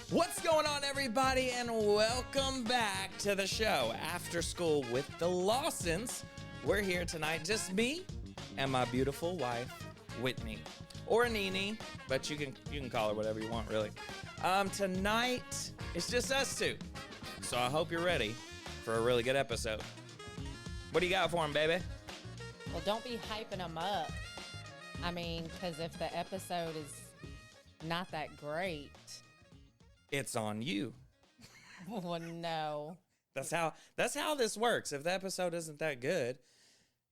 What's going on, everybody, and welcome back to the show, After School with the Lawsons. We're here tonight, just me and my beautiful wife, Whitney, or Nene, but you can call her whatever you want, really. Tonight, it's just us two, so I hope you're ready for a really good episode. What do you got for him, baby? Well, don't be hyping them up. I mean, because if the episode is not that great... It's on you. Well, no. That's how this works. If the episode isn't that good,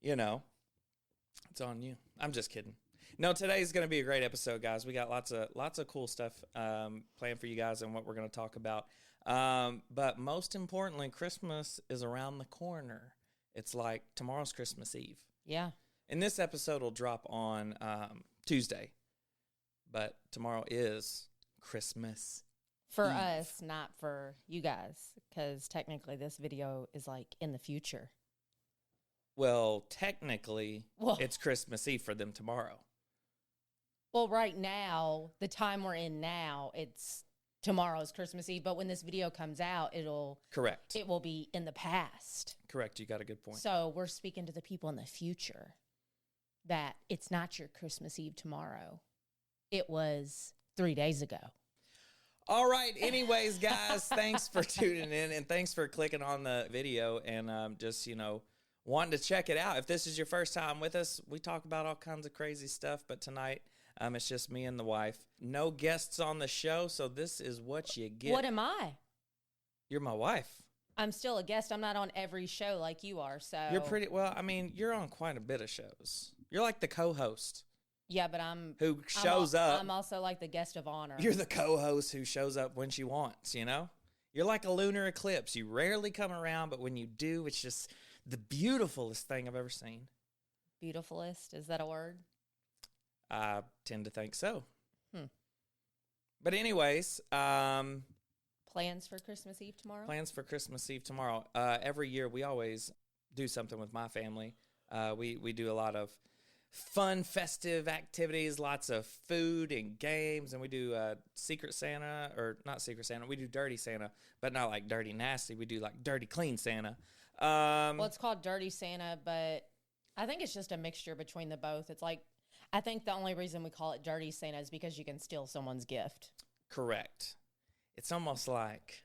it's on you. I'm just kidding. No, today's going to be a great episode, guys. We got lots of cool stuff planned for you guys and what we're going to talk about. But most importantly, Christmas is around the corner. It's like tomorrow's Christmas Eve. Yeah. And this episode will drop on Tuesday. But tomorrow is Christmas For us, not for you guys, because technically this video is like in the future. Well, technically, it's Christmas Eve for them tomorrow. Well, right now, the time we're in now, it's tomorrow's Christmas Eve. But when this video comes out, Correct. It will be in the past. Correct. You got a good point. So we're speaking to the people in the future that it's not your Christmas Eve tomorrow. It was 3 days ago. All right. Anyways, guys, thanks for tuning in and thanks for clicking on the video and just, wanting to check it out. If this is your first time with us, we talk about all kinds of crazy stuff. But tonight, it's just me and the wife. No guests on the show, so this is what you get. What am I? You're my wife. I'm still a guest. I'm not on every show like you are. So you're on quite a bit of shows. You're like the co-host. Yeah, but who shows up. I'm also like the guest of honor. You're the co-host who shows up when she wants, You're like a lunar eclipse. You rarely come around, but when you do, it's just the beautifulest thing I've ever seen. Beautifulest? Is that a word? I tend to think so. But anyways, plans for Christmas Eve tomorrow? Plans for Christmas Eve tomorrow. Every year we always do something with my family. We do a lot of fun, festive activities, lots of food and games, and we do Secret Santa, or not Secret Santa, we do Dirty Santa, but not like Dirty Nasty, we do like Dirty Clean Santa. Well, it's called Dirty Santa, but I think it's just a mixture between the both. It's like, I think the only reason we call it Dirty Santa is because you can steal someone's gift. Correct. It's almost like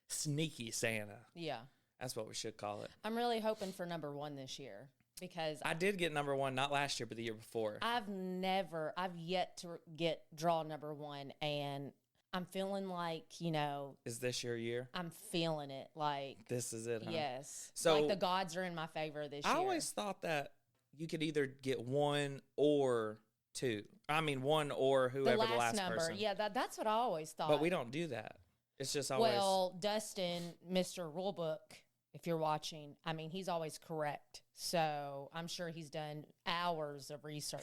Sneaky Santa. Yeah. That's what we should call it. I'm really hoping for number one this year. Because I did get number one, not last year, but the year before. I've yet to draw number one, and I'm feeling like, Is this your year? I'm feeling it, like. This is it, huh? Yes. So, like the gods are in my favor this year. I always thought that you could either get one or two. I mean, one or whoever the last number. Person. Yeah, that's what I always thought. But we don't do that. It's just always. Well, Dustin, Mr. Rulebook, if you're watching, he's always correct. So I'm sure he's done hours of research.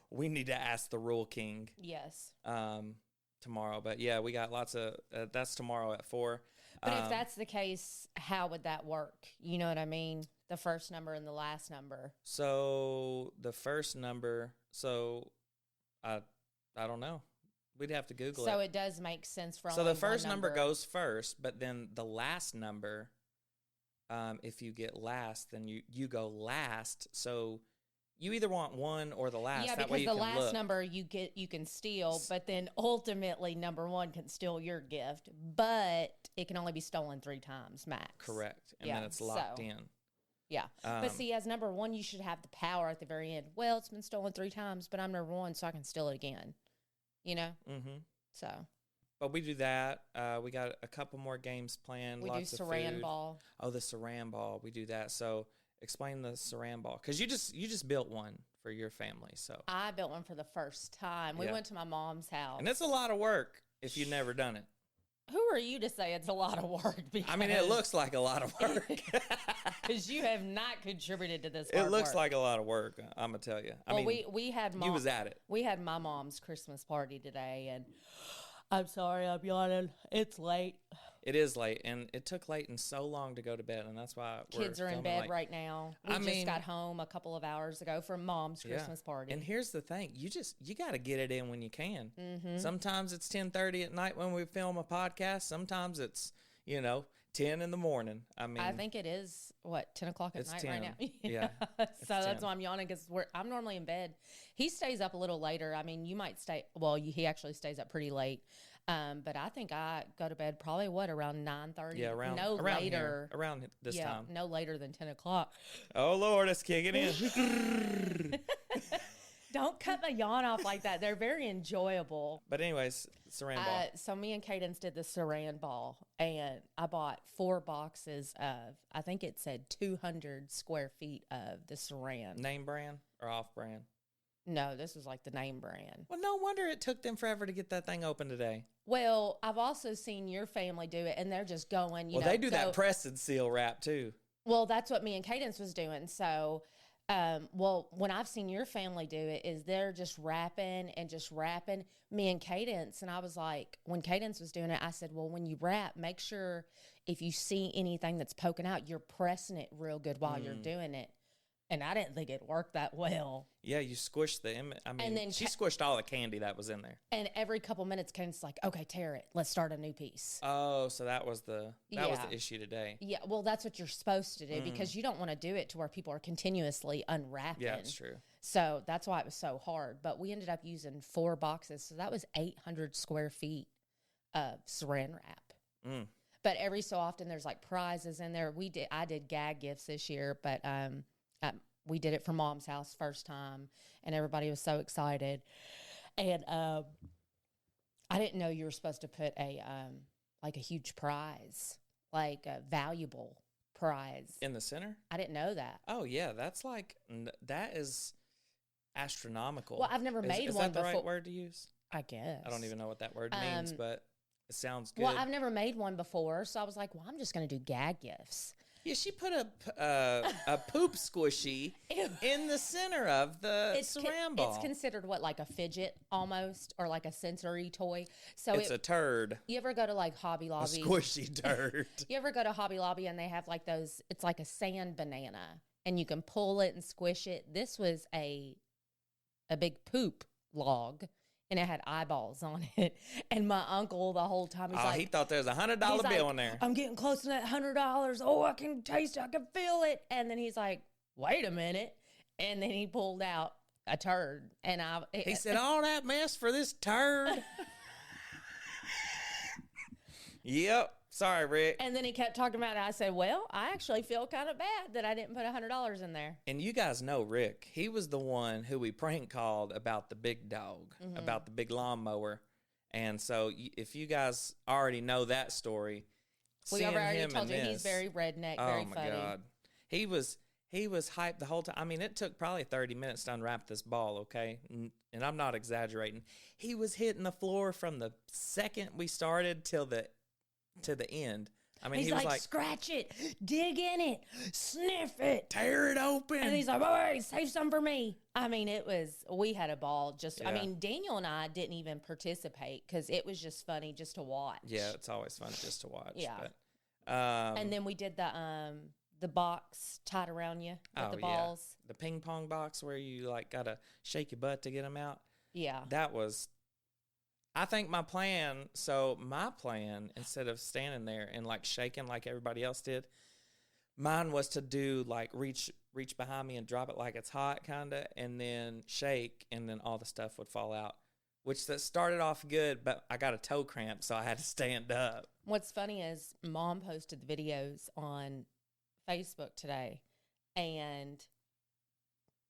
We need to ask the Rule King. Yes. Tomorrow. But yeah, we got lots of, that's tomorrow at 4. But if that's the case, how would that work? You know what I mean? The first number and the last number. So the first number, I don't know. We'd have to Google it. So it does make sense for So the first number goes first, but then the last number, if you get last, then you go last. So you either want one or the last. Yeah, that way because you the can last look. number you can steal, but then ultimately number one can steal your gift, but it can only be stolen 3 times max. Correct. And then it's locked in. Yeah. But see, as number one, you should have the power at the very end. Well, it's been stolen 3 times, but I'm number one, so I can steal it again. Mm-hmm. So. But we do that. We got a couple more games planned. We lots do of Saran food. Ball. Oh, the Saran Ball. We do that. So explain the Saran Ball, because you just built one for your family. So I built one for the first time. We went to my mom's house, and it's a lot of work if you've never done it. Who are you to say it's a lot of work? It looks like a lot of work. Because you have not contributed to this It looks like a lot of work, I'm going to tell you. We had you was at it. We had my mom's Christmas party today, and I'm sorry I'm yawning. It's late. It is late, and it took Layton so long to go to bed, and that's why Kids are in filming bed late. right now. We just got home a couple of hours ago from Mom's Christmas party. And here's the thing: you got to get it in when you can. Mm-hmm. Sometimes it's 10:30 at night when we film a podcast. Sometimes it's 10 in the morning. I mean, I think it is 10 o'clock at night 10. right now. Yeah. So that's 10. why I'm yawning because I'm normally in bed. He stays up a little later. I mean, you might stay. Well, he actually stays up pretty late. But I think I go to bed probably around 9:30. Yeah, around later. Around this time. No later than 10 o'clock. Oh Lord, it's kicking in. Don't cut my yawn off like that. They're very enjoyable. But anyways, Saran Ball. So me and Cadence did the Saran Ball, and I bought 4 boxes of, I think it said 200 square feet of the Saran. Name brand or off brand? No, this was like the name brand. Well, no wonder it took them forever to get that thing open today. Well, I've also seen your family do it, and they're just going, they do that press and seal wrap too. Well, that's what me and Cadence was doing. So, when I've seen your family do it, is they're just wrapping and just wrapping. Me and Cadence, and I was like, when Cadence was doing it, I said, well, when you wrap, make sure if you see anything that's poking out, you're pressing it real good while you're doing it. And I didn't think it worked that well. Yeah, you squished the image. I mean, and then she squished all the candy that was in there. And every couple minutes, Cadence like, okay, tear it. Let's start a new piece. Oh, so that was the issue today. Yeah, well, that's what you're supposed to do because you don't want to do it to where people are continuously unwrapping. Yeah, that's true. So that's why it was so hard. But we ended up using 4 boxes. So that was 800 square feet of saran wrap. Mm. But every so often there's like prizes in there. I did gag gifts this year, but we did it for Mom's house first time, and everybody was so excited. And I didn't know you were supposed to put a huge prize, like a valuable prize in the center. I didn't know that. Oh yeah, that is astronomical. Well, I've never made is one that the before. right word to use? I guess. I don't even know what that word means, but it sounds good. Well, I've never made one before, so I was like, well, I'm just going to do gag gifts. Yeah, she put a poop squishy in the center of the Saran Ball. It's considered like a fidget almost, or like a sensory toy. So it's a turd. You ever go to like Hobby Lobby? A squishy turd. You ever go to Hobby Lobby and they have like those? It's like a sand banana, and you can pull it and squish it. This was a big poop log. And it had eyeballs on it. And my uncle, the whole time, he's like... he thought there was $100 bill in there. I'm getting close to that $100. Oh, I can taste it. I can feel it. And then he's like, wait a minute. And then he pulled out a turd. And he said, all that mess for this turd? Yep. Sorry, Rick. And then he kept talking about it. I said, well, I actually feel kind of bad that I didn't put $100 in there. And you guys know Rick. He was the one who we prank called about the big dog, about the big lawnmower. And so if you guys already know that story, we already told you he's very redneck, very funny. Oh, my God. He was hyped the whole time. I mean, it took probably 30 minutes to unwrap this ball, okay? And I'm not exaggerating. He was hitting the floor from the second we started to the end. I mean, he's he was like, scratch it, dig in it, sniff it, tear it open. And he's like, wait, save some for me. I mean, we had a ball. I mean, Daniel and I didn't even participate because it was just funny just to watch. Yeah, it's always fun just to watch. Yeah. But, and then we did the box tied around you with the balls. Yeah. The ping pong box where you like got to shake your butt to get them out. Yeah. That was... I think my plan, instead of standing there and like shaking like everybody else did, mine was to do like reach behind me and drop it like it's hot kind of, and then shake, and then all the stuff would fall out, which that started off good, but I got a toe cramp, so I had to stand up. What's funny is Mom posted the videos on Facebook today, and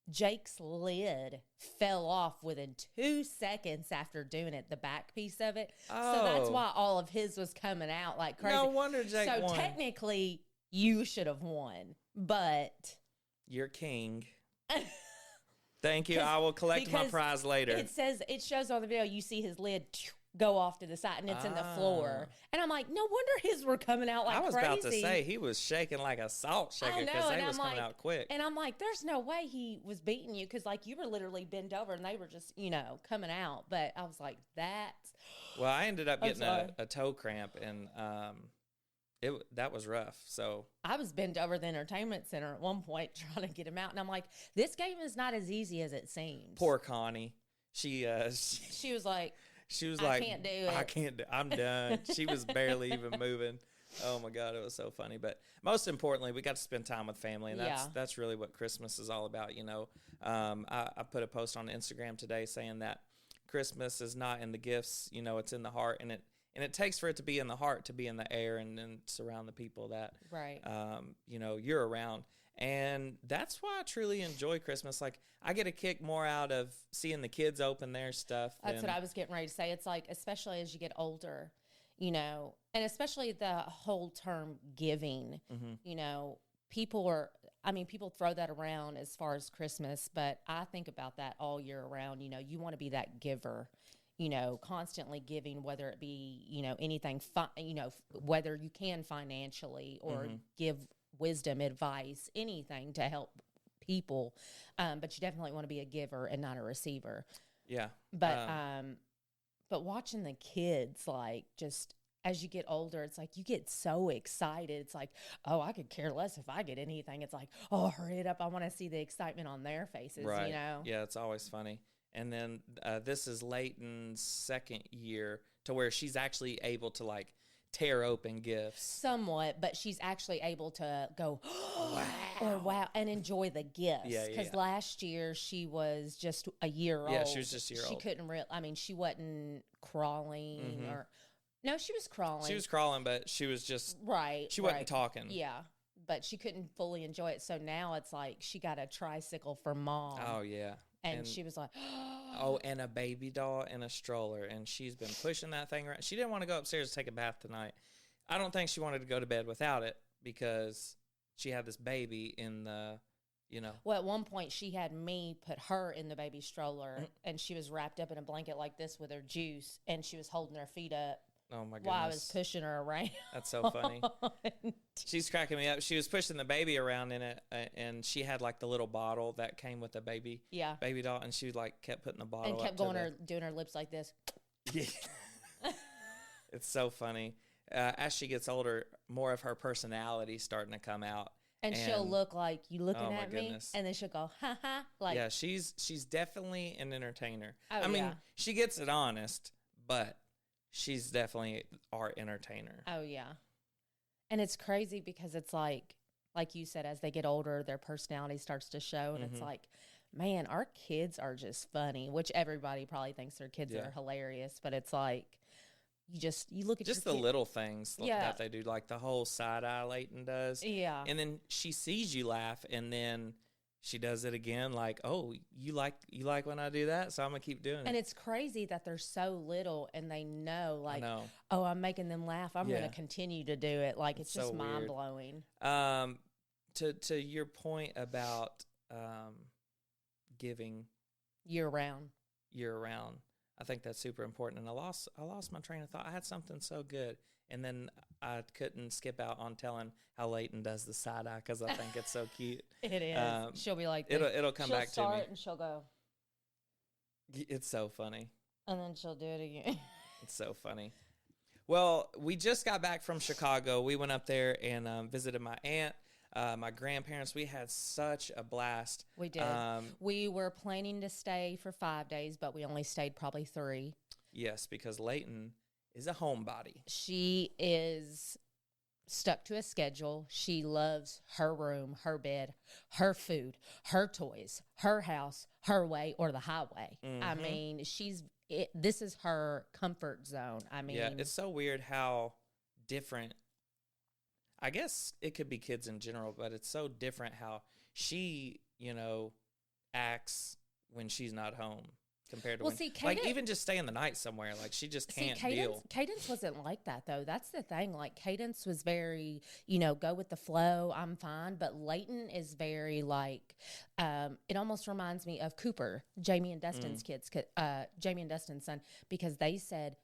Jake's lid fell off within 2 seconds after doing it, the back piece of it. Oh. So that's why all of his was coming out like crazy. No wonder Jake won. So technically, you should have won, but... You're king. Thank you. I will collect my prize later. It shows on the video, you see his lid go off to the side, and it's in the floor. And I'm like, no wonder his were coming out like crazy. I was about to say, he was shaking like a salt shaker because they was coming out quick. And I'm like, there's no way he was beating you because, like, you were literally bent over and they were just, coming out. But I was like, that's... Well, I ended up getting a toe cramp, and that was rough. So I was bent over the entertainment center at one point trying to get him out, and I'm like, this game is not as easy as it seems. Poor Connie. She was like, I can't do it. I can't do, I'm done. She was barely even moving. Oh my God, it was so funny. But most importantly, we got to spend time with family, and that's really what Christmas is all about. You know, I put a post on Instagram today saying that Christmas is not in the gifts. You know, it's in the heart, and it takes for it to be in the heart to be in the air and surround the people that you know, you're around. And that's why I truly enjoy Christmas. Like, I get a kick more out of seeing the kids open their stuff. That's what I was getting ready to say. It's like, especially as you get older, you know, and especially the whole term giving, you know, people throw that around as far as Christmas, but I think about that all year around. You know, you want to be that giver, you know, constantly giving, whether it be, you know, anything, you know, whether you can financially or give wisdom, advice, anything to help people. But you definitely want to be a giver and not a receiver. Yeah. But watching the kids, like, just as you get older, it's like you get so excited. It's like, oh, I could care less if I get anything. It's like, oh, hurry it up. I want to see the excitement on their faces, right. You know? Yeah, it's always funny. And then this is Layton's second year to where she's actually able to, like, tear open gifts. Somewhat, but she's actually able to go, wow, or wow, and enjoy the gifts. Yeah, Because last year she was just a year old. Yeah, she was just a year old. She couldn't she wasn't crawling or, no, she was crawling. She was crawling, but she was just, right. She wasn't talking. Yeah, but she couldn't fully enjoy it. So now it's like she got a tricycle for Mom. Oh, yeah. And she was like, oh, and a baby doll and a stroller. And she's been pushing that thing around. She didn't want to go upstairs to take a bath tonight. I don't think she wanted to go to bed without it because she had this baby in the, you know. Well, at one point she had me put her in the baby stroller and she was wrapped up in a blanket like this with her juice and she was holding her feet up. Oh, my goodness. While I was pushing her around. That's so funny. She's cracking me up. She was pushing the baby around in it, and she had, like, the little bottle that came with the baby doll, and she, like, kept putting the bottle and kept doing her lips like this. Yeah. It's so funny. As she gets older, more of her personality starting to come out. And she'll look like, you looking at me? Goodness. And then she'll go, ha ha. Like, yeah, she's definitely an entertainer. Oh, I mean, she gets it honest, but she's definitely our entertainer. Oh, yeah. And it's crazy because it's like you said, as they get older, their personality starts to show. And it's like, man, our kids are just funny, which everybody probably thinks their kids are hilarious. But it's like, you look at just the little things that they do, like the whole side eye Layton does. Yeah. And then she sees you laugh, and then she does it again, like, oh, you like when I do that, so I'm going to keep doing it. And it's crazy that they're so little and they know, like, oh, I'm making them laugh. I'm going to continue to do it. Like, it's just so mind-blowing. To your point about giving year-round, I think that's super important. And I lost my train of thought. I had something so good. And then I couldn't skip out on telling how Layton does the side eye because I think it's so cute. It is. She'll be like, it'll come back to me. She'll start and she'll go. It's so funny. And then she'll do it again. It's so funny. Well, we just got back from Chicago. We went up there and visited my aunt, my grandparents. We had such a blast. We did. We were planning to stay for 5 days, but we only stayed probably 3. Yes, because Layton is a homebody. She is stuck to a schedule. She loves her room, her bed, her food, her toys, her house, her way or the highway. I mean, this is her comfort zone. I mean, yeah, it's so weird how different. I guess it could be kids in general, but it's so different how she, acts when she's not home. Compared to like even just staying the night somewhere, like she just can't deal. Cadence wasn't like that though. That's the thing. Like Cadence was very, go with the flow. I'm fine. But Layton is very like, it almost reminds me of Cooper, Jamie and Dustin's kids, Jamie and Dustin's son, because they said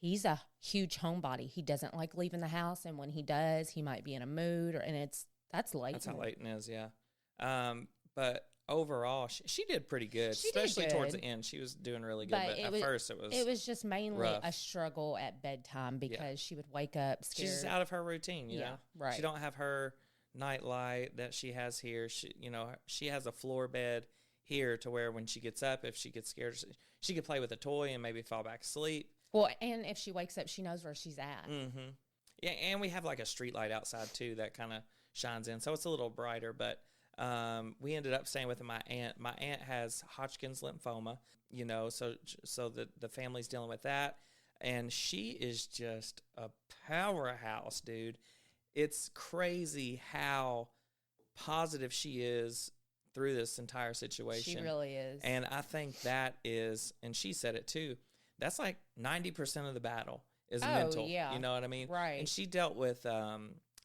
he's a huge homebody. He doesn't like leaving the house, and when he does, he might be in a mood, that's Layton. That's how Layton is, yeah. But overall, she did pretty good, especially towards the end. She was doing really good, but at first it was just mainly rough. A struggle at bedtime because she would wake up scared. She's out of her routine, you know? Right. She don't have her night light that she has here. She has a floor bed here to where when she gets up, if she gets scared, she could play with a toy and maybe fall back asleep. Well, and if she wakes up, she knows where she's at. Mm-hmm. Yeah, and we have like a street light outside too that kind of shines in, so it's a little brighter. But we ended up staying with my aunt. My aunt has Hodgkin's lymphoma, you know, so the family's dealing with that, and she is just a powerhouse, dude. It's crazy how positive she is through this entire situation. She really is. And I think that is, and she said it too, that's like 90% of the battle is mental. Yeah. You know what I mean? Right. And she dealt with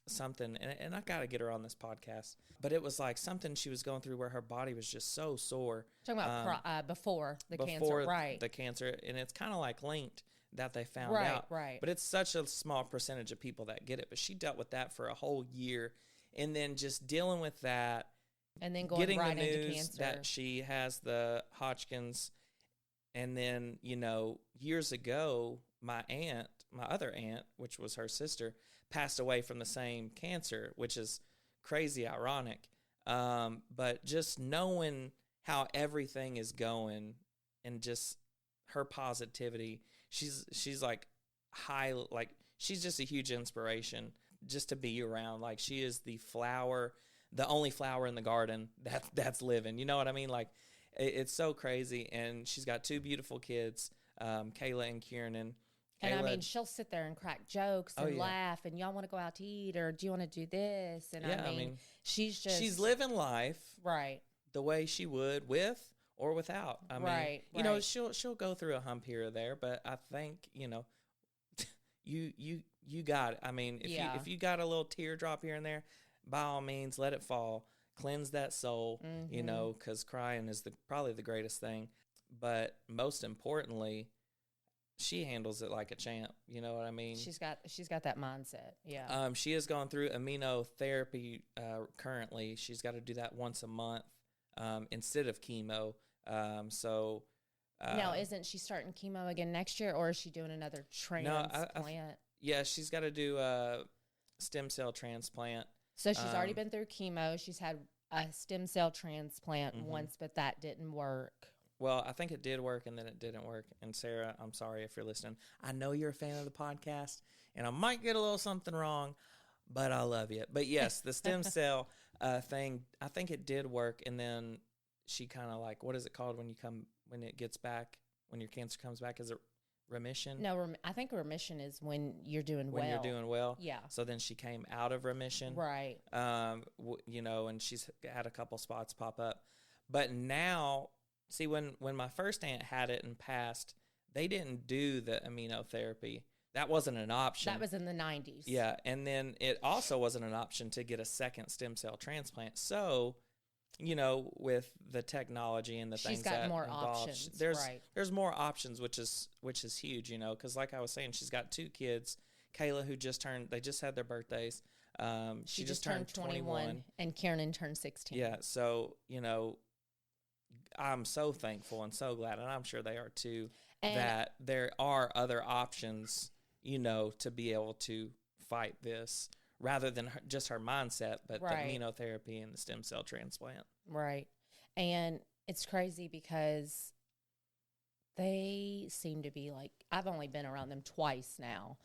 something, and I got to get her on this podcast, but it was like something she was going through where her body was just so sore. Talking about before the cancer, right? The cancer, and it's kind of like linked that they found out. Right. But it's such a small percentage of people that get it. But she dealt with that for a whole year, and then just dealing with that, and then going getting right the into news cancer. that she has the Hodgkin's, and then years ago, my other aunt, which was her sister, passed away from the same cancer, which is crazy ironic. But just knowing how everything is going and just her positivity, she's like she's just a huge inspiration just to be around. Like, she is the only flower in the garden that's living. You know what I mean? Like, it's so crazy. And she's got 2 beautiful kids, Kayla and Kieran. And I mean, she'll sit there and crack jokes and laugh, and y'all want to go out to eat, or do you want to do this? And I mean, she's living life right the way she would with or without. I mean, you know, she'll go through a hump here or there, but I think, you got it. I mean, if you got a little teardrop here and there, by all means, let it fall. Cleanse that soul, because crying is probably the greatest thing. But most importantly, she handles it like a champ. You know what I mean? She's got that mindset. Yeah. She has gone through immunotherapy currently. She's got to do that once a month instead of chemo. Now, isn't she starting chemo again next year, or is she doing another transplant? Yeah, she's got to do a stem cell transplant. So she's already been through chemo. She's had a stem cell transplant once, but that didn't work. Well, I think it did work, and then it didn't work. And Sarah, I'm sorry if you're listening. I know you're a fan of the podcast, and I might get a little something wrong, but I love you. But yes, the stem cell thing, I think it did work. And then she kind of like, what is it called when it gets back, when your cancer comes back? Is it remission? No, I think remission is when you're doing well. When you're doing well. Yeah. So then she came out of remission. Right. And she's had a couple spots pop up. But now, see, when my first aunt had it and passed, they didn't do the immunotherapy. That wasn't an option. That was in the 90s. Yeah, and then it also wasn't an option to get a second stem cell transplant. So, with the technology and the things that she's got more involved, options. There's more options, which is huge, because like I was saying, she's got 2 kids. Kayla, they just had their birthdays. She just turned 21. And Kieran turned 16. Yeah, so, I'm so thankful and so glad, and I'm sure they are too, that there are other options, to be able to fight this rather than just her mindset, but the immunotherapy and the stem cell transplant. Right. And it's crazy because they seem to be like, I've only been around them twice now,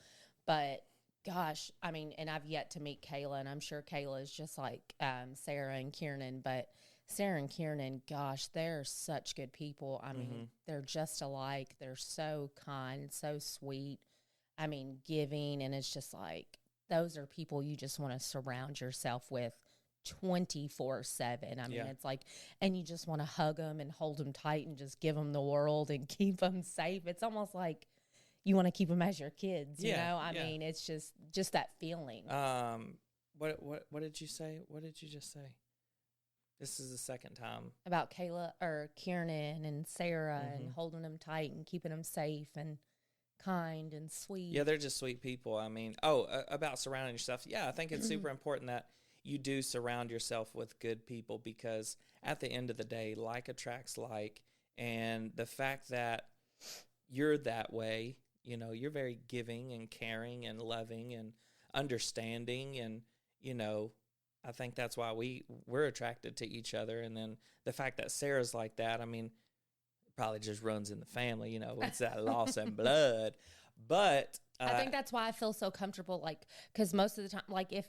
but gosh, I mean, and I've yet to meet Kayla, and I'm sure Kayla is just like Sarah and Kieran, but Sarah and Kieran, gosh, they're such good people. I mean, they're just alike. They're so kind, so sweet. I mean, giving, and it's just like, those are people you just want to surround yourself with 24/7. I mean, it's like, and you just want to hug them and hold them tight and just give them the world and keep them safe. It's almost like you want to keep them as your kids, you know? I mean, it's just that feeling. What did you say? What did you just say? This is the second time. About Kayla or Kieran and Sarah and holding them tight and keeping them safe and kind and sweet. Yeah, they're just sweet people. I mean, about surrounding yourself. Yeah, I think it's super important that you do surround yourself with good people, because at the end of the day, like attracts like. And the fact that you're that way, you know, you're very giving and caring and loving and understanding. And, you know, I think that's why we're attracted to each other. And then the fact that Sarah's like that, I mean, probably just runs in the family, you know, it's that Lawson blood. But I think that's why I feel so comfortable, like, because most of the time, like, if,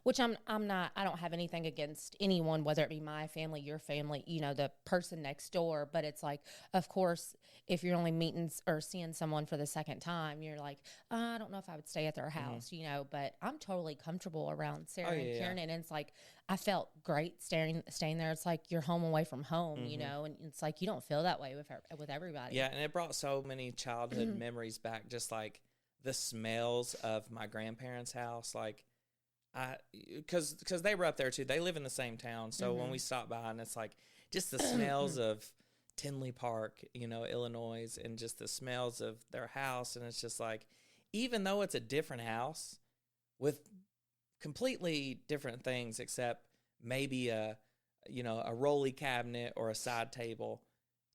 which I'm not, I don't have anything against anyone, whether it be my family, your family, you know, the person next door. But it's like, of course, if you're only meeting or seeing someone for the second time, you're like, I don't know if I would stay at their house, you know. But I'm totally comfortable around Sarah and Kieran, and it's like, I felt great staying there. It's like you're home away from home, you know, and it's like you don't feel that way with everybody. Yeah, and it brought so many childhood memories back, just like the smells of my grandparents' house. Like, because they were up there too. They live in the same town, so when we stopped by, and it's like just the smells of Tinley Park, you know, Illinois, and just the smells of their house. And it's just like, even though it's a different house with completely different things, except maybe a rolly cabinet or a side table,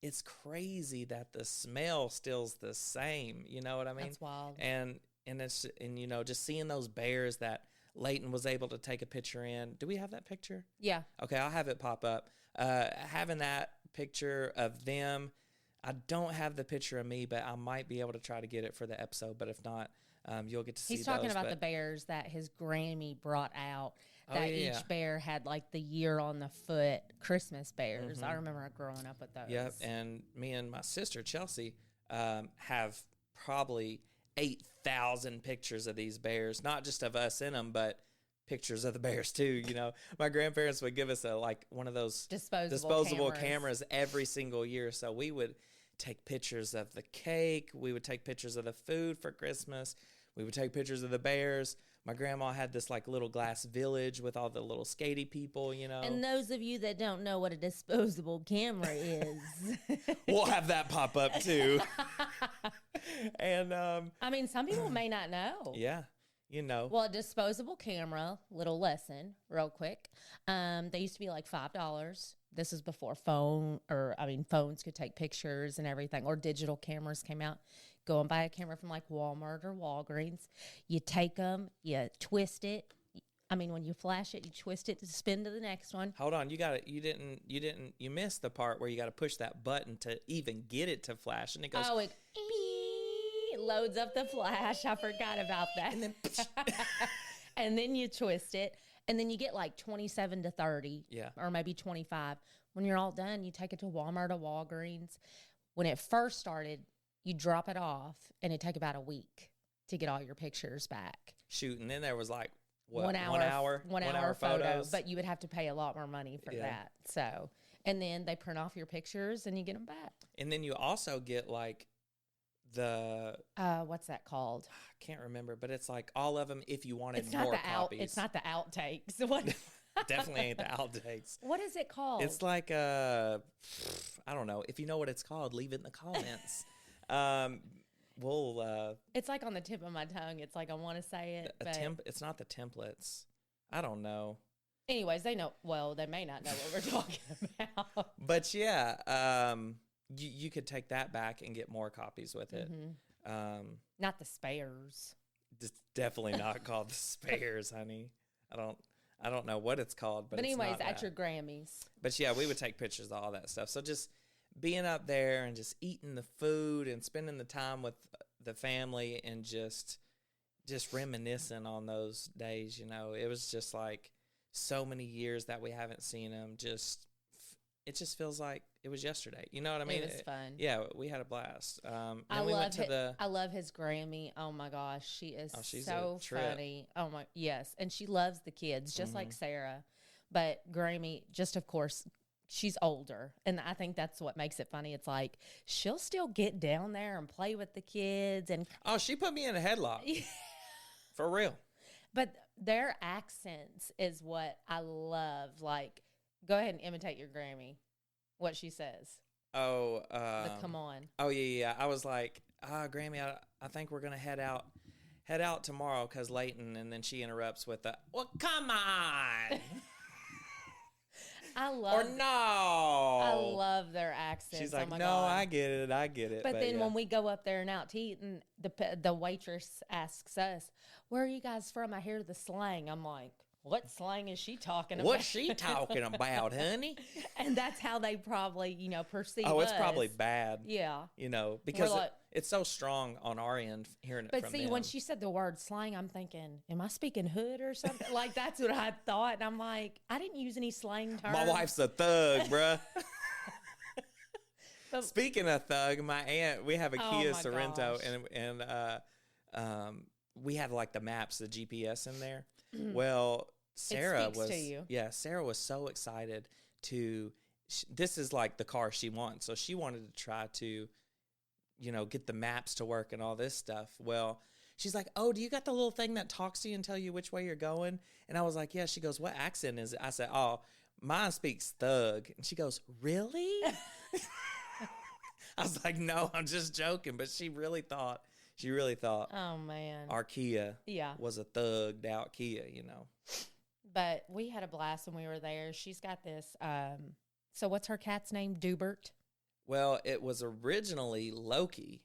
it's crazy that the smell still's the same. You know what I mean? That's wild. And you know, just seeing those bears that Layton was able to take a picture in. Do we have that picture? Yeah. Okay, I'll have it pop up. Having that picture of them. I don't have the picture of me, but I might be able to try to get it for the episode. But if not, you'll get to see. He's talking about the bears that his Grammy brought out. That each bear had like the year on the foot Christmas bears. I remember growing up with those. Yep, and me and my sister Chelsea have probably 8,000 pictures of these bears, not just of us in them, but pictures of the bears too. You know, my grandparents would give us one of those disposable cameras every single year, so we would take pictures of the cake. We would take pictures of the food for Christmas. We would take pictures of the bears. My grandma had this like little glass village with all the little skatey people, you know. And those of you that don't know what a disposable camera is, we'll have that pop up too. And I mean, some people may not know. Yeah, you know. Well, a disposable camera, little lesson, real quick. They used to be like $5. This is before phones could take pictures and everything, or digital cameras came out. Go and buy a camera from like Walmart or Walgreens. You take them, you twist it. I mean, when you flash it, you twist it to spin to the next one. Hold on, you missed the part where you got to push that button to even get it to flash, and it goes. Oh, it loads up the flash. I forgot about that. And then, and then you twist it, and then you get like 27 to 30, or maybe 25. When you're all done, you take it to Walmart or Walgreens. When it first started, you drop it off, and it take about a week to get all your pictures back. Shoot, and then there was like, what, 1 hour photo, photos? but you would have to pay a lot more money for that. So, and then they print off your pictures, and you get them back. And then you also get like the... what's that called? I can't remember, but it's like all of them if you wanted more copies. It's not the outtakes. What? Definitely ain't the outtakes. What is it called? It's like, I don't know. If you know what it's called, leave it in the comments. It's like on the tip of my tongue. It's like I want to say it. It's not the templates. I don't know. Anyways, they know. Well, they may not know what we're talking about. But yeah, you could take that back and get more copies with it. Not the spares. It's definitely not called the spares, honey. I don't know what it's called, but anyways, it's not at your Grammys. But yeah, we would take pictures of all that stuff. So just being up there and just eating the food and spending the time with the family and just reminiscing on those days, you know, it was just like so many years that we haven't seen them. It just feels like it was yesterday. You know what I mean? It was fun. Yeah, we had a blast. I love his Grammy. Oh my gosh, she is so funny. Oh my, yes, and she loves the kids just like Sarah. But Grammy, just of course, she's older, and I think that's what makes it funny. It's like she'll still get down there and play with the kids, and she put me in a headlock for real. But their accents is what I love. Like, go ahead and imitate your Grammy. What she says. Come on. Oh yeah. I was like, Grammy, I think we're gonna head out head out tomorrow because Layton, and then she interrupts with a, well, come on. I love their accents. She's like, oh my no, God. I get it. But then when we go up there and out to eat, and the waitress asks us, where are you guys from? I hear the slang. I'm like, what slang is she talking about? What's she talking about, honey? And that's how they probably, perceive us. Oh, it's probably bad. Yeah. Because like, it's so strong on our end hearing it from them. But see, when she said the word slang, I'm thinking, am I speaking hood or something? Like, that's what I thought. And I'm like, I didn't use any slang terms. My wife's a thug, bruh. Speaking of thug, my aunt, we have a Kia Sorento, and we have like the maps, the GPS in there. Well, Sarah was so excited this is like the car she wants. So she wanted to try to, get the maps to work and all this stuff. Well, she's like, oh, do you got the little thing that talks to you and tell you which way you're going? And I was like, yeah. She goes, what accent is it? I said, oh, mine speaks thug. And she goes, really? I was like, no, I'm just joking. But she really thought, oh man, our Kia was a thugged out Kia, But we had a blast when we were there. She's got this, so what's her cat's name? Dubert? Well, it was originally Loki,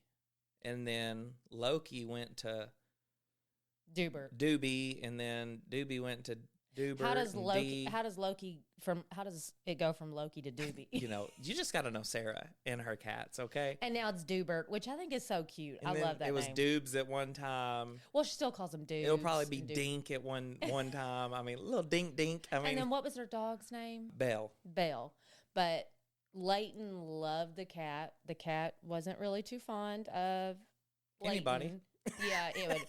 and then Loki went to Dubert. Doobie, and then Doobie went to Dubert. How does it go from Loki to Doobie? You just got to know Sarah and her cats, okay? And now it's Dubert, which I think is so cute. I love that name. It was Doobs at one time. Well, she still calls him Doobs. It'll probably be Dink at one time. I mean, little Dink. And then what was her dog's name? Belle. But Layton loved the cat. The cat wasn't really too fond of Layton. Anybody. Yeah, it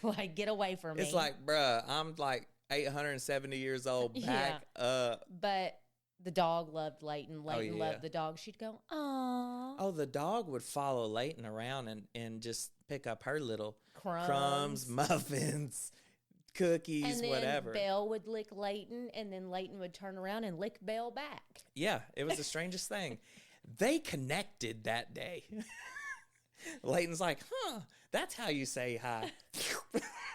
would like, get away from me. It's like, bruh, I'm like 870 years old, back up. But the dog loved Layton. Layton loved the dog. She'd go, aww. Oh, the dog would follow Layton around and just pick up her little crumbs, muffins, cookies, and then whatever. Belle would lick Layton, and then Layton would turn around and lick Belle back. Yeah, it was the strangest thing. They connected that day. Layton's like, that's how you say hi.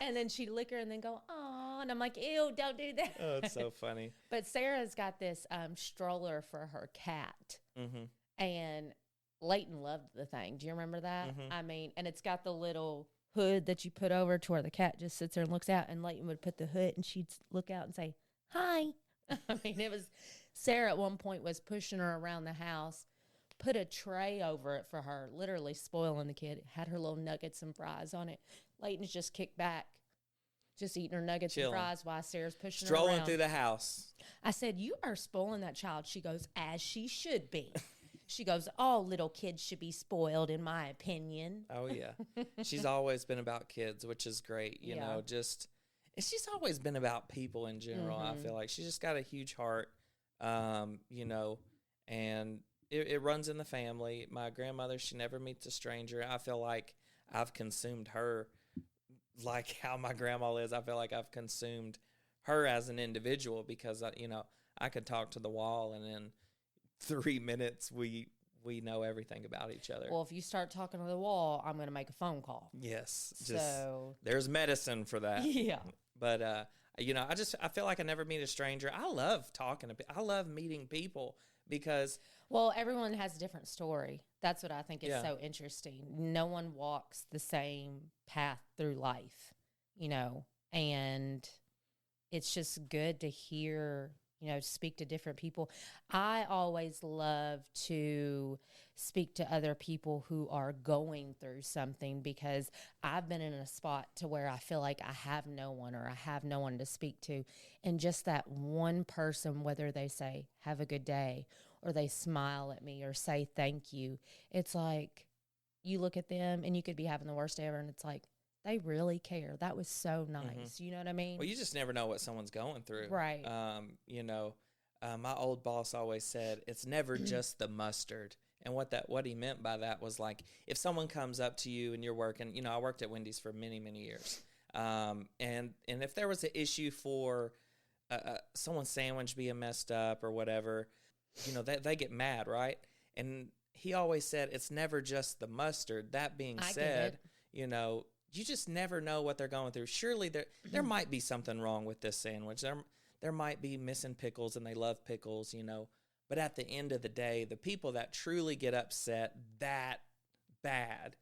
And then she'd lick her and then go, aw. And I'm like, ew, don't do that. Oh, it's so funny. But Sarah's got this stroller for her cat. Mm-hmm. And Layton loved the thing. Do you remember that? Mm-hmm. I mean, and it's got the little hood that you put over to where the cat just sits there and looks out. And Layton would put the hood and she'd look out and say, hi. I mean, Sarah at one point was pushing her around the house, put a tray over it for her, literally spoiling the kid. Had her little nuggets and fries on it. Layton's just kicked back, just eating her nuggets and fries while Sarah's pushing her around. Strolling through the house. I said, you are spoiling that child. She goes, as she should be. She goes, all little kids should be spoiled, in my opinion. Oh, yeah. She's always been about kids, which is great. You know, she's always been about people in general. Mm-hmm. I feel like she's just got a huge heart, and it runs in the family. My grandmother, she never meets a stranger. I feel like I've consumed her like how my grandma is. I feel like I've consumed her as an individual because, I could talk to the wall and in 3 minutes we know everything about each other. Well, if you start talking to the wall, I'm going to make a phone call. Yes. There's medicine for that. Yeah. But, I feel like I never meet a stranger. I love talking to people. I love meeting people because... Well, everyone has a different story. That's what I think is so interesting. No one walks the same path through life, and it's just good to hear, speak to different people. I always love to speak to other people who are going through something because I've been in a spot to where I feel like I have no one or I have no one to speak to. And just that one person, whether they say, have a good day, or they smile at me or say thank you, it's like you look at them and you could be having the worst day ever and it's like, they really care. That was so nice. Mm-hmm. You know what I mean? Well, you just never know what someone's going through. Right. My old boss always said, it's never just the mustard. And what he meant by that was like, if someone comes up to you and you're working, I worked at Wendy's for many, many years. And if there was an issue for someone's sandwich being messed up or whatever, they get mad, right? And he always said, it's never just the mustard. That being said, you just never know what they're going through. Surely there might be something wrong with this sandwich. There might be missing pickles, and they love pickles, you know. But at the end of the day, the people that truly get upset that bad,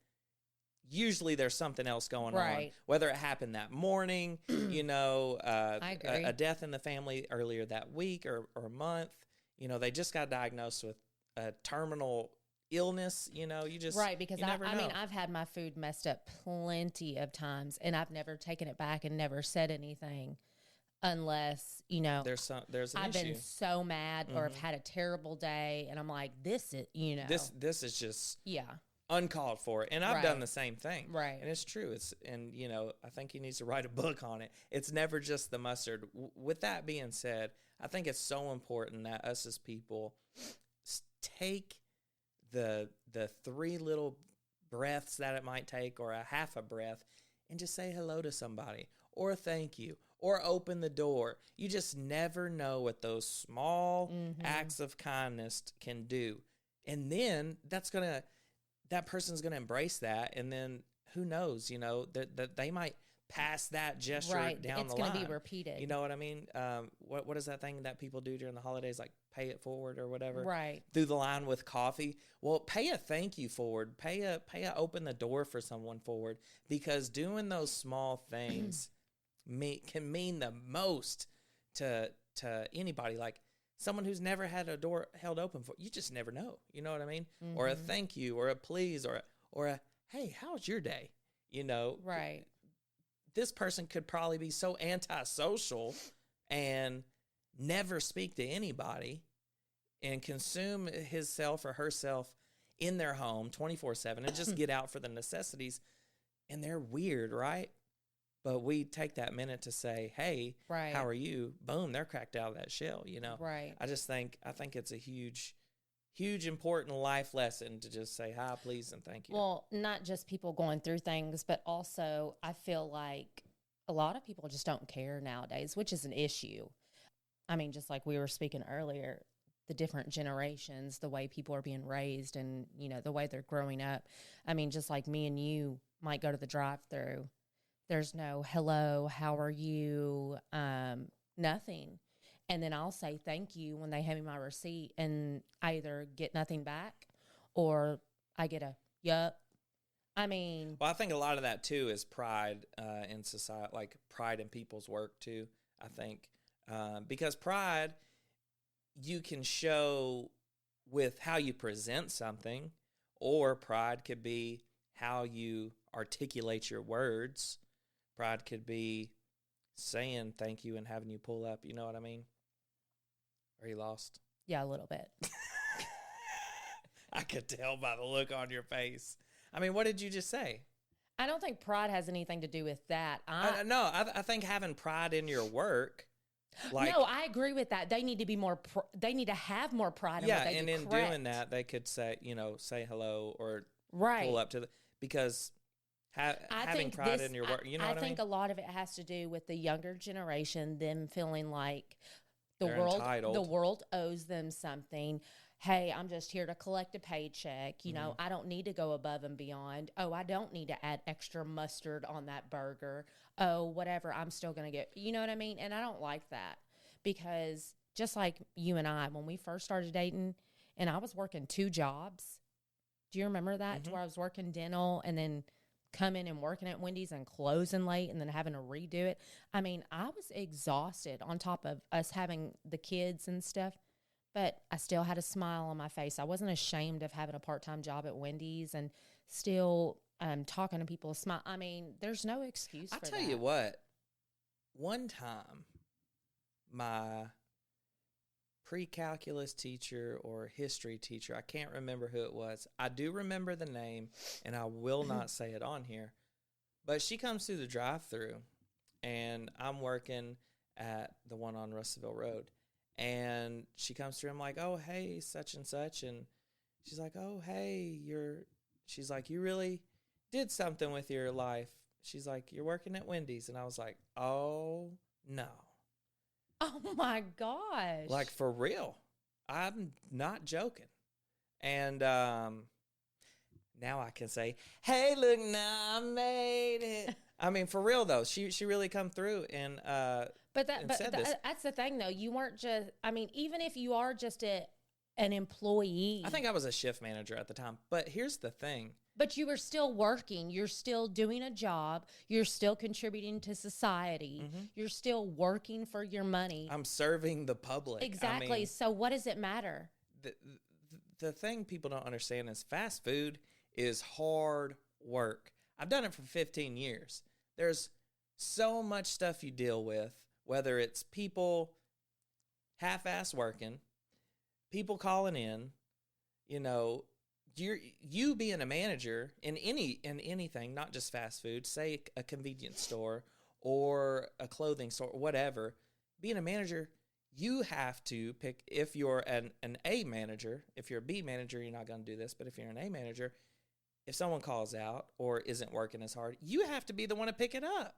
usually there's something else going on. Whether it happened that morning, you know, I agree. A death in the family earlier that week or a month, you know, they just got diagnosed with a terminal illness, you know, you just because you never know. I mean, I've had my food messed up plenty of times, and I've never taken it back and never said anything unless, you know, there's an I've issue. been so mad or I've had a terrible day, and I'm like, this is, you know, this is just yeah, uncalled for. And I've done the same thing. Right. And it's true. And, you know, I think he needs to write a book on it. It's never just the mustard. With that being said, I think it's so important that us as people take the 3 little breaths that it might take, or a half a breath, and just say hello to somebody, or thank you, or open the door. You just never know what those small acts of kindness can do. And then that person's going to embrace that. And then who knows, you know, that they might pass that gesture down the line. It's going to be repeated. You know what I mean? What is that thing that people do during the holidays, like pay it forward or whatever? Right. Through the line with coffee. Well, pay a thank you forward. Pay a open the door for someone forward, because doing those small things can mean the most to anybody. Like someone who's never had a door held open for, you just never know. You know what I mean? Or a thank you, or a please, or a hey, how's your day? You know? Right. This person could probably be so antisocial and never speak to anybody and consume himself or herself in their home 24/7 and just get out for the necessities. And they're weird, right? But we take that minute to say, hey, how are you? Boom, they're cracked out of that shell, you know? Right. I think it's a huge, important life lesson to just say hi, please, and thank you. Well, not just people going through things, but also I feel like a lot of people just don't care nowadays, which is an issue. I mean, just like we were speaking earlier, the different generations, the way people are being raised, and, you know, the way they're growing up. I mean, just like me and you might go to the drive-thru. There's no hello, how are you, nothing. And then I'll say thank you when they hand me my receipt, and I either get nothing back or I get a yup. I mean. Well, I think a lot of that, too, is pride in society, like pride in people's work, too, I think. Because pride, you can show with how you present something, or pride could be how you articulate your words. Pride could be saying thank you and having you pull up. You know what I mean? Are you lost? Yeah, a little bit. I could tell by the look on your face. I mean, what did you just say? I don't think pride has anything to do with that. No, I think having pride in your work. Like, no, I agree with that. They need to be more. They need to have more pride in what they do. Yeah, and in doing that, they could say, say hello or pull up to the, because having pride in your work. You know what I mean? I think a lot of it has to do with the younger generation, them feeling like they're entitled. The world owes them something. Hey, I'm just here to collect a paycheck. You know, I don't need to go above and beyond. Oh, I don't need to add extra mustard on that burger. Oh, whatever, I'm still going to get, you know what I mean? And I don't like that, because just like you and I, when we first started dating, and I was working 2 jobs. Do you remember that? To where I was working dental and then coming and working at Wendy's and closing late and then having to redo it. I mean, I was exhausted on top of us having the kids and stuff. But I still had a smile on my face. I wasn't ashamed of having a part-time job at Wendy's and still talking to people. Smile. I mean, there's no excuse for that. I'll tell you what. One time, my pre-calculus teacher or history teacher, I can't remember who it was. I do remember the name, and I will not say it on here. But she comes through the drive-thru, and I'm working at the one on Russellville Road. And she comes through. I'm like, oh, hey, such and such. And she's like, oh, hey, she's like, you really did something with your life. She's like, you're working at Wendy's. And I was like, oh, no. Oh, my gosh. Like, for real. I'm not joking. And now I can say, hey, look, now I made it. I mean, for real though, she really come through and that's the thing though. You weren't just. I mean, even if you are just an employee, I think I was a shift manager at the time. But here's the thing. But you were still working. You're still doing a job. You're still contributing to society. Mm-hmm. You're still working for your money. I'm serving the public. Exactly. I mean, so what does it matter? The thing people don't understand is fast food is hard work. I've done it for 15 years. There's so much stuff you deal with, whether it's people half-ass working, people calling in, you know, you being a manager in anything, not just fast food, say a convenience store or a clothing store, whatever. Being a manager, you have to pick, if you're an A manager, if you're a B manager, you're not going to do this, but if you're an A manager, if someone calls out or isn't working as hard, you have to be the one to pick it up,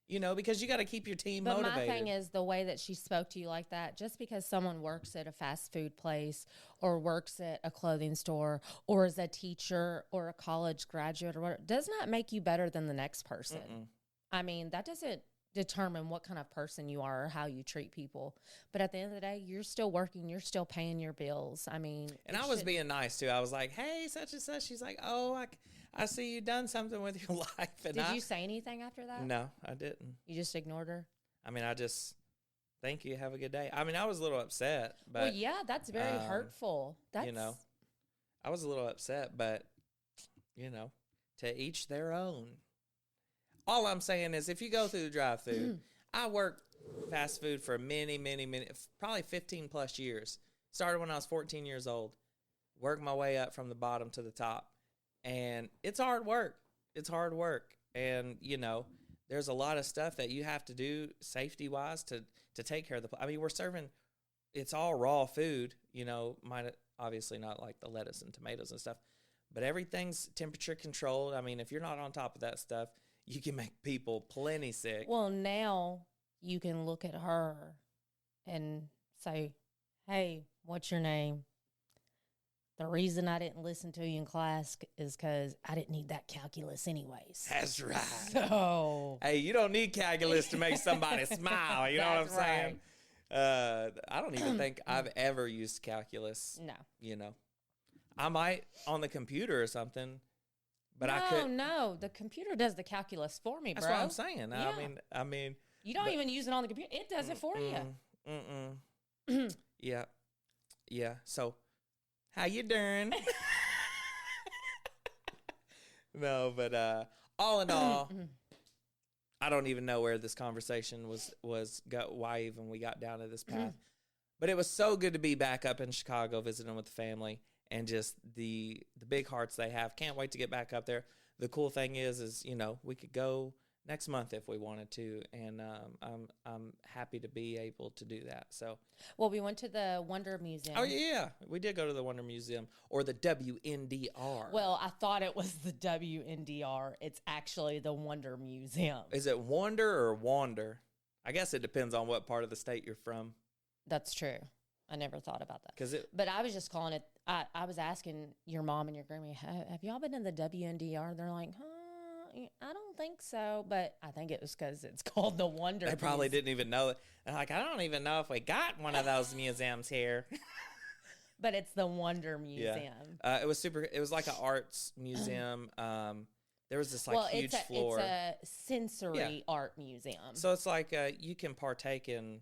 you know, because you got to keep your team motivated. But my thing is the way that she spoke to you like that, just because someone works at a fast food place or works at a clothing store or is a teacher or a college graduate or whatever, does not make you better than the next person. Mm-mm. I mean, that doesn't determine what kind of person you are or how you treat people. But at the end of the day, you're still working. You're still paying your bills. I mean. And I was being nice, too. I was like, hey, such and such. She's like, oh, I see you done something with your life. And Did you say anything after that? No, I didn't. You just ignored her? I mean, I just, thank you. Have a good day. I mean, I was a little upset. But, well, yeah, that's very hurtful. That's, you know, I was a little upset, but, you know, to each their own. All I'm saying is if you go through the drive-thru, I worked fast food for many, probably 15 plus years. Started when I was 14 years old. Worked my way up from the bottom to the top. And it's hard work. It's hard work. And, you know, there's a lot of stuff that you have to do safety-wise to take care of I mean, we're serving, it's all raw food, you know, obviously not like the lettuce and tomatoes and stuff. But everything's temperature controlled. I mean, if you're not on top of that stuff, you can make people plenty sick. Well, now you can look at her and say, hey, what's your name? The reason I didn't listen to you in class is because I didn't need that calculus anyways. That's right. So, hey, you don't need calculus to make somebody smile. You know what I'm saying? I don't even think I've ever used calculus. No. You know, I might on the computer or something. But I couldn't. No, the computer does the calculus for me, bro. That's what I'm saying. Yeah. I mean, you don't even use it on the computer; it does it for you. Yeah. So, how you doing? No, but all in all, I don't even know where this conversation why even we got down to this path. But it was so good to be back up in Chicago visiting with the family. And just the big hearts they have. Can't wait to get back up there. The cool thing is you know, we could go next month if we wanted to, and I'm happy to be able to do that. So, well, we went to the Wonder Museum. Oh yeah, we did go to the Wonder Museum or the WNDR. Well, I thought it was the WNDR. It's actually the Wonder Museum. Is it Wonder or Wander? I guess it depends on what part of the state you're from. That's true. I never thought about that. But I was just calling it. I was asking your mom and your grandma, have y'all been in the WNDR? They're like, I don't think so. But I think it was because it's called the Wonder. They probably didn't even know it. They're like, I don't even know if we got one of those museums here. But it's the Wonder Museum. Yeah. It was super. It was like an arts museum. There was this huge floor. It's a sensory art museum. So it's like you can partake in.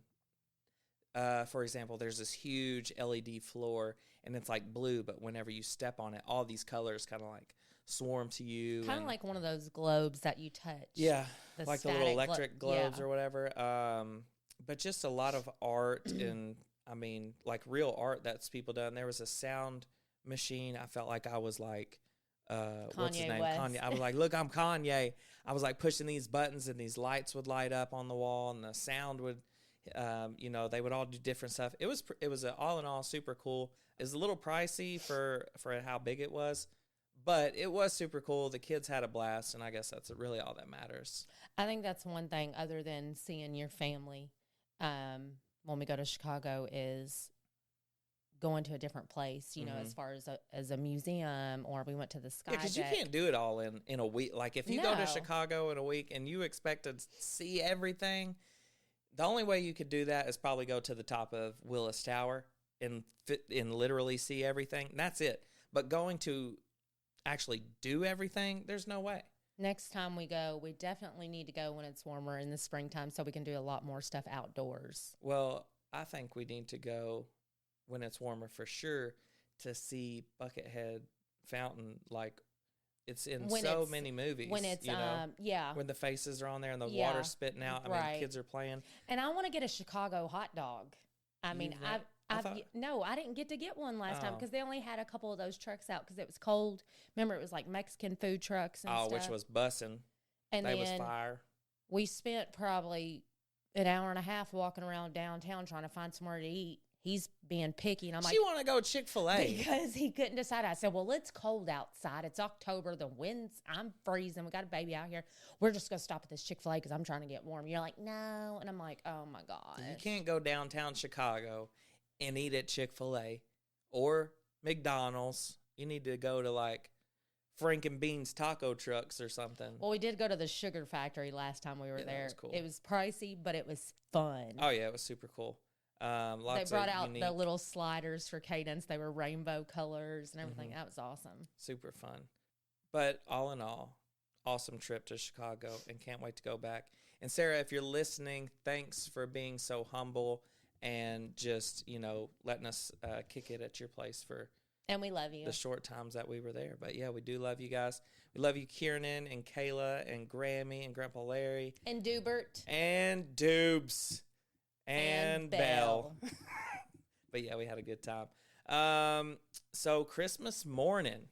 For example, there's this huge LED floor, and it's like blue, but whenever you step on it, all these colors kind of like swarm to you. Kind of like one of those globes that you touch. Yeah, like the little electric globes or whatever. But just a lot of art, and I mean, like real art that's people done. There was a sound machine. I felt like I was like, what's his name? West. Kanye. I was like, look, I'm Kanye. I was like pushing these buttons, and these lights would light up on the wall, and the sound would. You know, they would all do different stuff. It was all in all super cool. It was a little pricey for how big it was, but it was super cool. The kids had a blast, and I guess that's really all that matters. I think that's one thing other than seeing your family when we go to Chicago is going to a different place, you know, as far as a museum, or we went to the sky because you deck. can't do it all in a week. Like if you go to Chicago in a week and you expect to see everything, the only way you could do that is probably go to the top of Willis Tower and literally see everything. That's it. But going to actually do everything, there's no way. Next time we go, we definitely need to go when it's warmer in the springtime so we can do a lot more stuff outdoors. Well, I think we need to go when it's warmer for sure to see Buckethead Fountain. Like it's in many movies. When it's, you know, when the faces are on there and the water's spitting out. I mean, kids are playing. And I want to get a Chicago hot dog. I mean, I didn't get to get one last time because they only had a couple of those trucks out because it was cold. Remember, it was like Mexican food trucks and stuff. Which was bussin'. And that then was fire. We spent probably an hour and a half walking around downtown trying to find somewhere to eat. He's being picky, and I'm like, "You want to go Chick-fil-A?" Because he couldn't decide. I said, "Well, it's cold outside. It's October. The wind's. I'm freezing. We got a baby out here. We're just gonna stop at this Chick-fil-A because I'm trying to get warm." You're like, "No," and I'm like, "Oh my god." You can't go downtown Chicago and eat at Chick-fil-A or McDonald's. You need to go to like Frank and Beans taco trucks or something. Well, we did go to the Sugar Factory last time we were there. That was cool. It was pricey, but it was fun. Oh yeah, it was super cool. They brought out the little sliders for Cadence. They were rainbow colors and everything. That was awesome. Super fun. But all in all, awesome trip to Chicago and can't wait to go back. And Sarah, if you're listening, thanks for being so humble and just, you know, letting us kick it at your place for and we love you. The short times that we were there. But yeah, we do love you guys. We love you, Kiernan and Kayla and Grammy and Grandpa Larry. And Dubert. And Dubes. And Belle. But yeah, we had a good time. So Christmas morning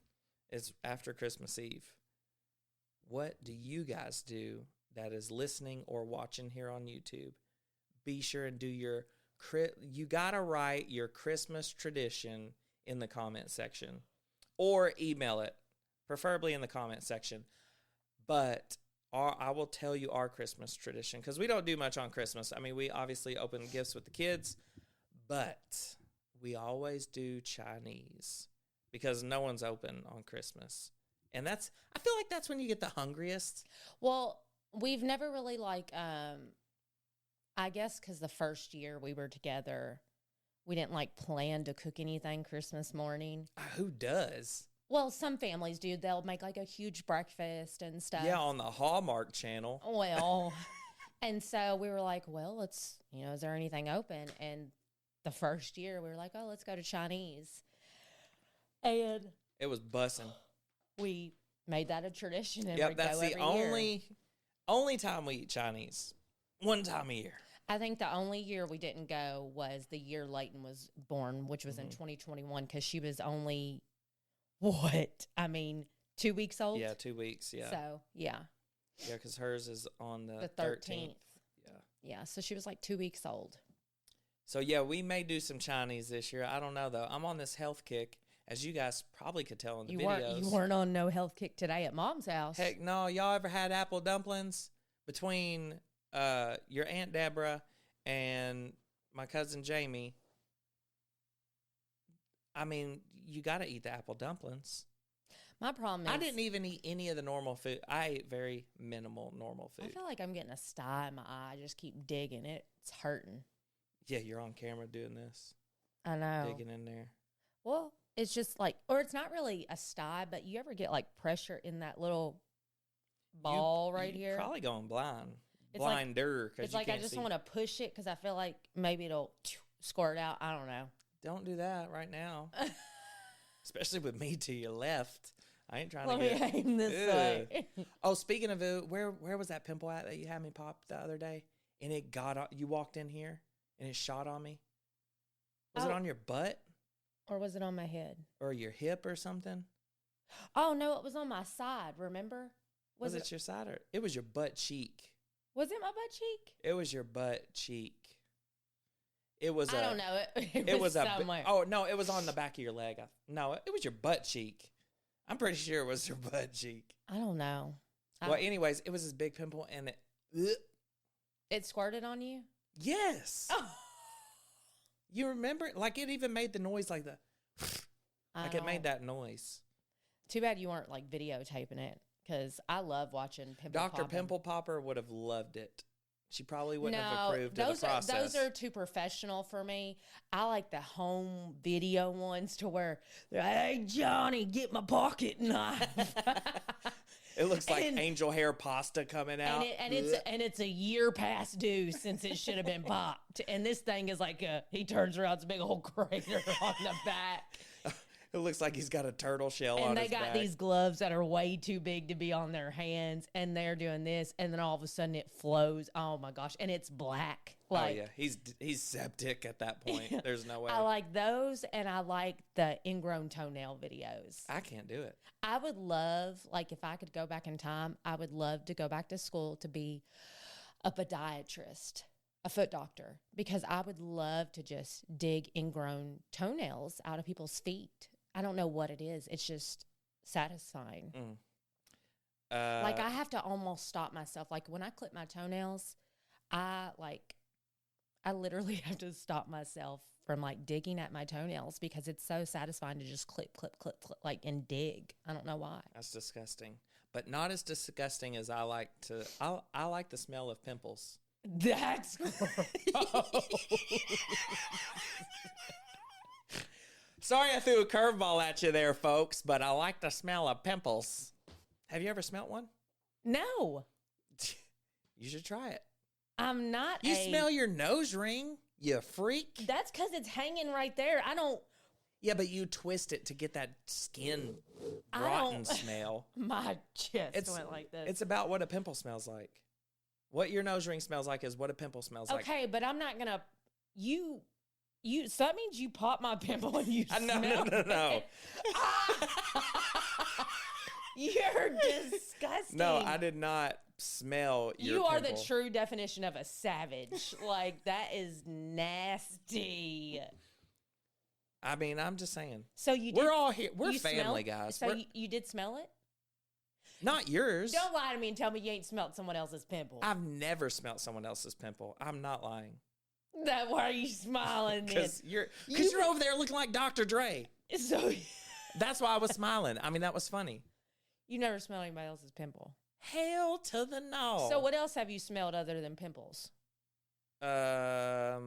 is after Christmas Eve. What do you guys do that is listening or watching here on YouTube? Be sure and do you got to write your Christmas tradition in the comment section or email it, preferably in the comment section. But I will tell you our Christmas tradition because we don't do much on Christmas. I mean, we obviously open gifts with the kids, but we always do Chinese because no one's open on Christmas. And I feel like that's when you get the hungriest. Well, we've never really I guess because the first year we were together, we didn't plan to cook anything Christmas morning. Who does? Well, some families do. They'll make a huge breakfast and stuff. Yeah, on the Hallmark Channel. Well, and so we were like, well, let's, is there anything open? And the first year we were like, oh, let's go to Chinese. And it was bussin'. We made that a tradition. And yep, that's the only time we eat Chinese. One time a year. I think the only year we didn't go was the year Layton was born, which was in 2021, because she was only, 2 weeks old? Yeah, 2 weeks, yeah. So, yeah. Yeah, because hers is on the 13th. Yeah. Yeah, so she was 2 weeks old. So, yeah, we may do some Chinese this year. I don't know, though. I'm on this health kick, as you guys probably could tell in the videos. You weren't on no health kick today at Mom's house. Heck no. Y'all ever had apple dumplings between your Aunt Deborah and my cousin Jamie? I mean, you got to eat the apple dumplings. My problem is, I didn't even eat any of the normal food. I ate very minimal normal food. I feel like I'm getting a sty in my eye. I just keep digging it. It's hurting. Yeah, you're on camera doing this. I know. Digging in there. Well, it's just or it's not really a sty, but you ever get pressure in that little ball right here? Probably going blind. Blinder. It's I just want to push it because I feel like maybe it'll squirt out. I don't know. Don't do that right now. Especially with me to your left. I ain't trying to get aim this way. Oh, speaking of where was that pimple at that you had me pop the other day? And it you walked in here and it shot on me? Was it on your butt? Or was it on my head? Or your hip or something? Oh, no, it was on my side, remember? Was it your side or it was your butt cheek? Was it my butt cheek? It was your butt cheek. It was I don't know. It was somewhere. Oh, no, it was on the back of your leg. No, it was your butt cheek. I'm pretty sure it was your butt cheek. I don't know. Well, anyways, it was this big pimple and it squirted on you? Yes. Oh. You remember? Like, it even made the noise like the... Like, it made that noise. Too bad you weren't, like, videotaping it, because I love watching Pimple Dr. Poppin'. Pimple Popper would have loved it. She probably wouldn't have approved of the process. Those are too professional for me. I like the home video ones to where, hey, Johnny, get my pocket knife. It looks like angel hair pasta coming out. And it's a year past due since it should have been popped. And this thing is like he turns around, it's a big old crater on the back. It looks like he's got a turtle shell on his back. And they got these gloves that are way too big to be on their hands, and they're doing this, and then all of a sudden it flows. Oh my gosh! And it's black. Like, oh yeah, he's septic at that point. There's no way. I like those, and I like the ingrown toenail videos. I can't do it. I would love, like, if I could go back in time, I would love to go back to school to be a podiatrist, a foot doctor, because I would love to just dig ingrown toenails out of people's feet. I don't know what it is. It's just satisfying. Like, I have to almost stop myself. Like, when I clip my toenails, I literally have to stop myself from, like, digging at my toenails because it's so satisfying to just clip, like, and dig. I don't know why. That's disgusting. But not as disgusting as I like to. I like the smell of pimples. That's gross. Sorry I threw a curveball at you there, folks, but I like the smell of pimples. Have you ever smelt one? No. You should try it. I'm not You smell your nose ring, you freak. That's because it's hanging right there. I don't. Yeah, but you twist it to get that skin rotten smell. My chest went like this. It's about what a pimple smells like. What your nose ring smells like is what a pimple smells like. Okay, but I'm not going to... So that means you pop my pimple and you smell No. You're disgusting. No, I did not smell your You are pimple. the true definition of a savage. Like, that is nasty. I mean, I'm just saying. So you We're all here. We're you family, smelled? guys. So you did smell it? Not yours. Don't lie to me and tell me you ain't smelled someone else's pimple. I've never smelled someone else's pimple. I'm not lying. Why are you smiling? Because you're over there looking like Dr. Dre. So that's why I was smiling. I mean, that was funny. You never smelled anybody else's pimple. Hell to the no. So what else have you smelled other than pimples? That's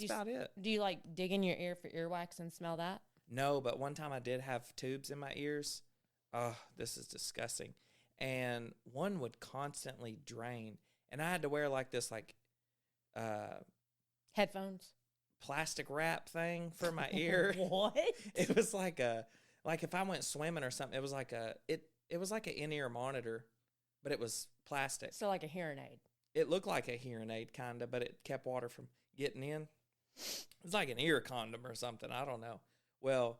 about it. Do you like dig in your ear for earwax and smell that? No, but one time I did have tubes in my ears. Oh, this is disgusting. And one would constantly drain. And I had to wear like this headphones, plastic wrap thing for my ear. What? It was like if I went swimming or something, it was like an in-ear monitor, but it was plastic. So like a hearing aid. It looked like a hearing aid kind of, but it kept water from getting in. It's like an ear condom or something. I don't know. Well,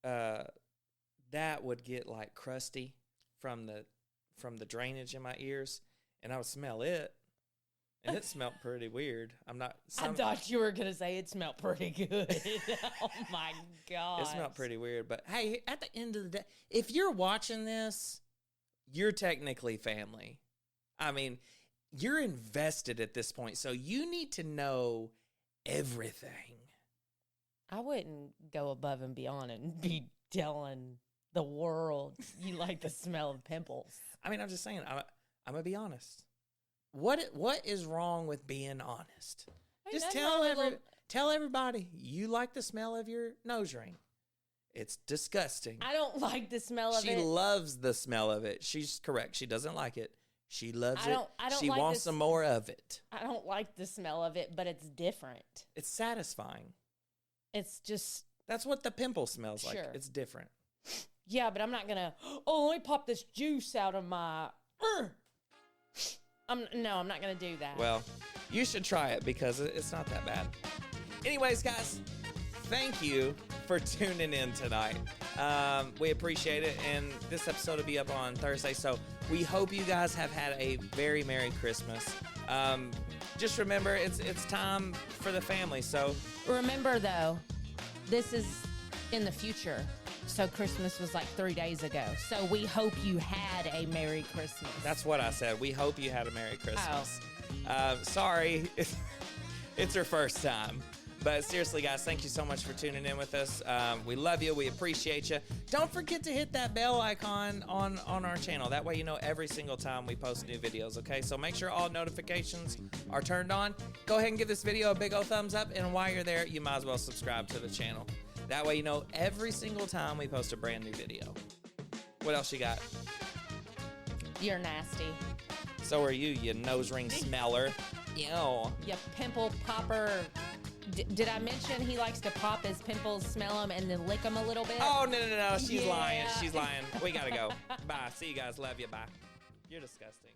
that would get like crusty from the drainage in my ears, and I would smell it. And it smelled pretty weird. I thought you were going to say it smelled pretty good. Oh, my God. It smelled pretty weird. But, hey, at the end of the day, if you're watching this, you're technically family. I mean, you're invested at this point, so you need to know everything. I wouldn't go above and beyond and be telling the world you like the smell of pimples. I mean, I'm just saying, I'm going to be honest. What is wrong with being honest? Just tell everybody you like the smell of your nose ring. It's disgusting. I don't like the smell of it. She loves the smell of it. She's correct. She doesn't like it. She loves it. She like wants some more of it. I don't like the smell of it, but it's different. It's satisfying. It's just... That's what the pimple smells like. Sure. It's different. Yeah, but I'm not going to... Oh, let me pop this juice out of my... No, I'm not going to do that. Well, you should try it because it's not that bad. Anyways, guys, thank you for tuning in tonight. We appreciate it, and this episode will be up on Thursday, so we hope you guys have had a very Merry Christmas. Just remember, it's time for the family, so... Remember, though, this is in the future. So Christmas was like 3 days ago. So we hope you had a Merry Christmas. That's what I said. We hope you had a Merry Christmas. Sorry, it's her first time. But seriously, guys, thank you so much for tuning in with us. We love you. We appreciate you. Don't forget to hit that bell icon on our channel. That way you know every single time we post new videos, okay? So make sure all notifications are turned on. Go ahead and give this video a big old thumbs up. And while you're there, you might as well subscribe to the channel. That way you know every single time we post a brand new video. What else you got? You're nasty. So are you, you nose ring smeller. Ew. You pimple popper. Did I mention he likes to pop his pimples, smell them, and then lick them a little bit? Oh, no. She's lying. She's lying. We got to go. Bye. See you guys. Love you. Bye. You're disgusting.